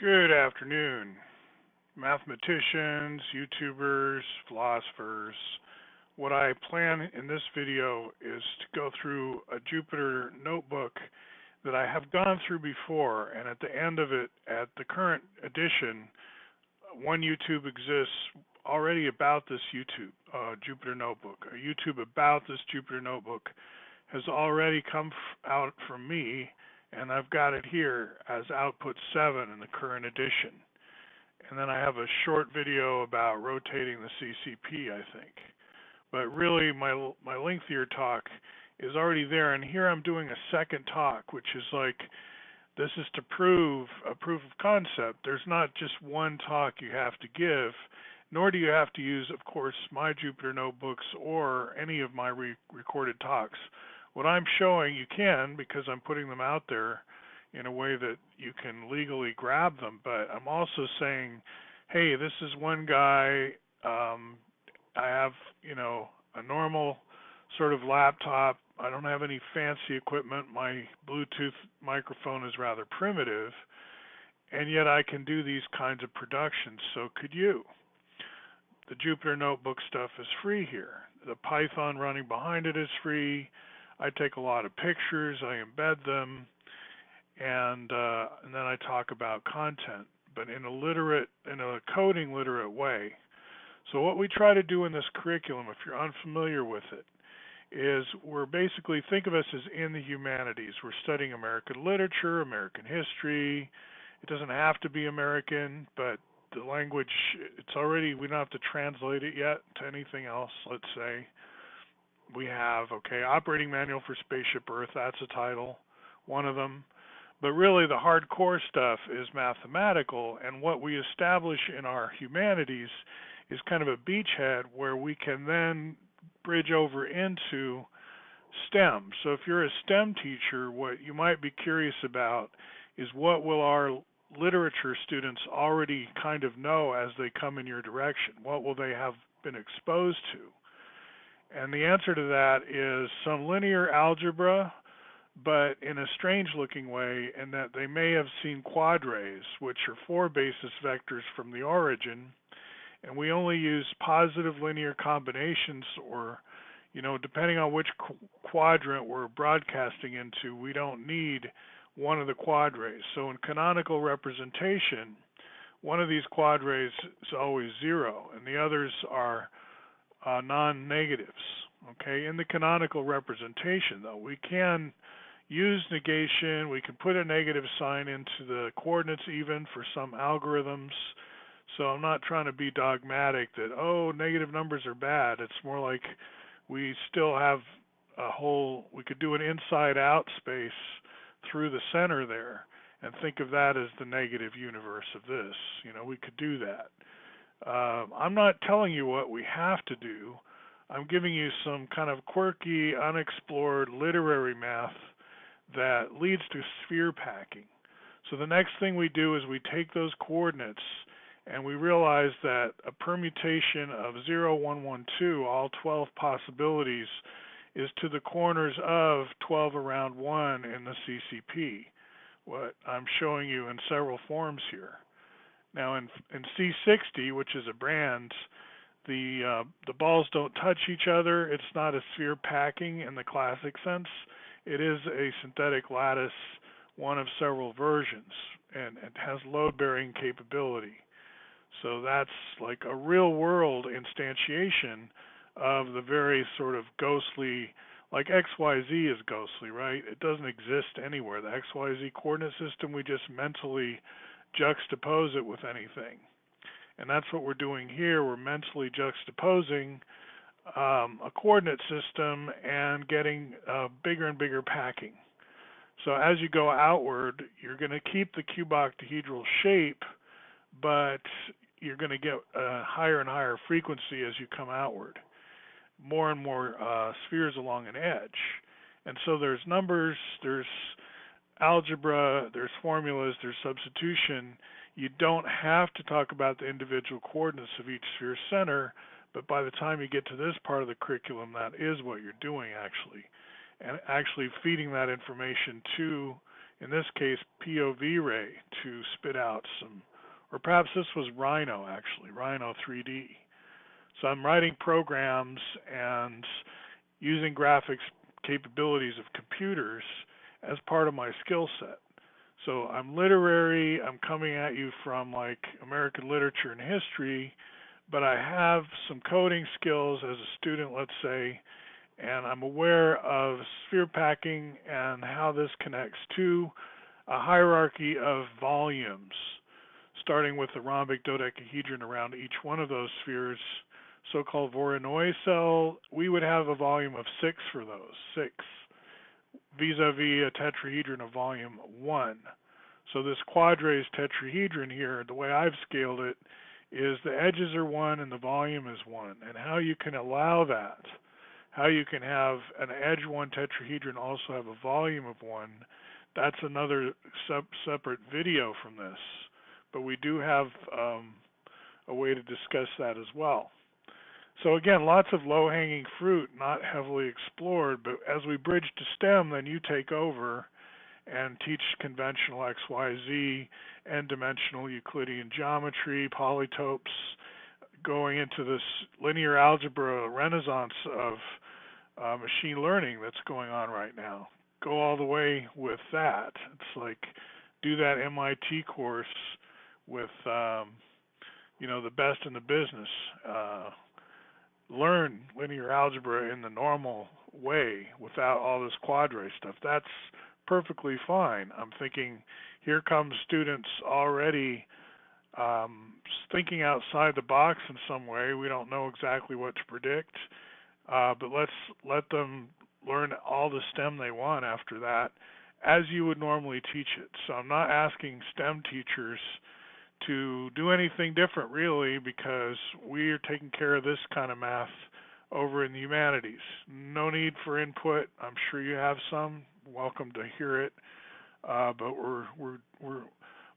Good afternoon, mathematicians, YouTubers, philosophers. What I plan in this video is to go through a Jupyter Notebook that I have gone through before, and at the end of it, at the current edition, one YouTube exists already about this Jupyter Notebook. A YouTube about this Jupyter Notebook has already come out from me, and I've got it here as output 7 in the current edition. And then I have a short video about rotating the CCP, I think. But really, my lengthier talk is already there, and here I'm doing a second talk, which is like, this is to prove a proof of concept. There's not just one talk you have to give, nor do you have to use, of course, my Jupyter Notebooks or any of my recorded talks. What I'm showing, you can, because I'm putting them out there in a way that you can legally grab them, but I'm also saying, hey, this is one guy, I have, a normal sort of laptop. I don't have any fancy equipment. My Bluetooth microphone is rather primitive, and yet I can do these kinds of productions. So could you. The Jupyter Notebook stuff is free here. The Python running behind it is free. I take a lot of pictures, I embed them, and then I talk about content, but in a coding literate way. So what we try to do in this curriculum, if you're unfamiliar with it, is we're basically, think of us as in the humanities. We're studying American literature, American history. It doesn't have to be American, but the language, it's already, we don't have to translate it yet to anything else, let's say. We have, Operating Manual for Spaceship Earth, that's a title, one of them. But really the hardcore stuff is mathematical, and what we establish in our humanities is kind of a beachhead where we can then bridge over into STEM. So if you're a STEM teacher, what you might be curious about is what will our literature students already kind of know as they come in your direction? What will they have been exposed to? And the answer to that is some linear algebra, but in a strange looking way, in that they may have seen quadrats, which are 4 basis vectors from the origin, and we only use positive linear combinations, or, depending on which quadrant we're broadcasting into, we don't need one of the quadrats. So in canonical representation, one of these quadrats is always 0, and the others are non-negatives. In the canonical representation, though, we can use negation. We can put a negative sign into the coordinates even for some algorithms. So I'm not trying to be dogmatic that, negative numbers are bad. It's more like we still have we could do an inside-out space through the center there and think of that as the negative universe of this. We could do that. I'm not telling you what we have to do. I'm giving you some kind of quirky, unexplored literary math that leads to sphere packing. So the next thing we do is we take those coordinates and we realize that a permutation of 0, 1, 1, 2, all 12 possibilities, is to the corners of 12 around 1 in the CCP, what I'm showing you in several forms here. Now in C60, which is a brand, the balls don't touch each other. It's not a sphere packing in the classic sense. It is a synthetic lattice, one of several versions, and it has load-bearing capability. So that's like a real-world instantiation of the very sort of ghostly, like XYZ is ghostly, right? It doesn't exist anywhere. The XYZ coordinate system, we just mentally juxtapose it with anything. And that's what we're doing here. We're mentally juxtaposing a coordinate system and getting bigger and bigger packing. So as you go outward, you're going to keep the cuboctahedral shape, but you're going to get a higher and higher frequency as you come outward. More and more spheres along an edge. And so there's numbers, there's algebra, there's formulas, there's substitution. You don't have to talk about the individual coordinates of each sphere center, but by the time you get to this part of the curriculum, that is what you're doing actually. And actually feeding that information to in this case, POV ray to spit out some, or perhaps this was Rhino actually, Rhino 3D. So I'm writing programs and using graphics capabilities of computers as part of my skill set. So I'm literary, I'm coming at you from like American literature and history, but I have some coding skills as a student, let's say, and I'm aware of sphere packing and how this connects to a hierarchy of volumes, starting with the rhombic dodecahedron around each one of those spheres, so-called Voronoi cell. We would have a volume of 6 for those, 6, vis-a-vis a tetrahedron of volume 1. So this quadrate tetrahedron here, the way I've scaled it, is the edges are 1 and the volume is 1. And how you can allow that, how you can have an edge 1 tetrahedron also have a volume of 1, that's another separate video from this. But we do have a way to discuss that as well. So again, lots of low-hanging fruit, not heavily explored, but as we bridge to STEM, then you take over and teach conventional X, Y, Z, n-dimensional Euclidean geometry, polytopes, going into this linear algebra renaissance of machine learning that's going on right now. Go all the way with that. It's like do that MIT course with the best in the business. Learn linear algebra in the normal way without all this quadrate stuff. That's perfectly fine. I'm thinking here come students already thinking outside the box in some way. We don't know exactly what to predict, but let's let them learn all the STEM they want after that, as you would normally teach it. So I'm not asking STEM teachers to do anything different really, because we are taking care of this kind of math over in the humanities. No need for input. I'm sure you have some. Welcome to hear it. But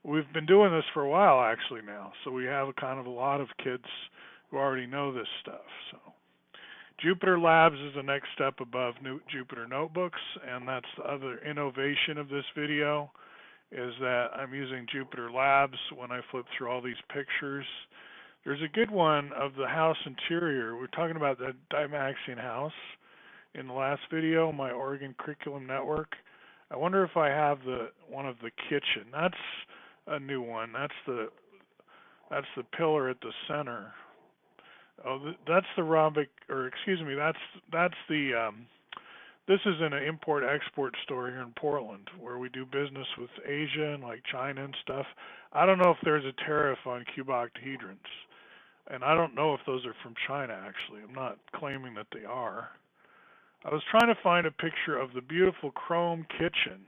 we've been doing this for a while actually now, so we have a lot of kids who already know this stuff. So Jupyter Labs is the next step above Jupyter Notebooks, and that's the other innovation of this video, is that I'm using Jupyter Labs when I flip through all these pictures. There's a good one of the house interior. We're talking about the Dymaxion house in the last video, my Oregon Curriculum Network. I wonder if I have one of the kitchen. That's a new one. That's the pillar at the center. Oh, that's the rhombic, or excuse me, that's the this is an import-export store here in Portland where we do business with Asia and like China and stuff. I don't know if there's a tariff on cuboctahedrons, and I don't know if those are from China actually. I'm not claiming that they are. I was trying to find a picture of the beautiful chrome kitchen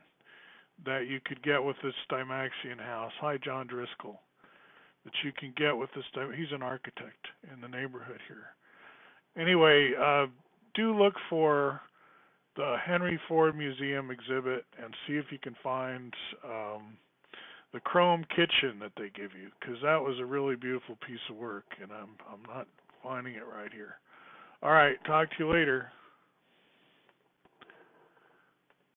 that you could get with this Dymaxion house. Hi, John Driscoll. That you can get with this. He's an architect in the neighborhood here. Anyway, do look for the Henry Ford Museum exhibit and see if you can find the chrome kitchen that they give you, because that was a really beautiful piece of work, and I'm not finding it right here. All right, talk to you later.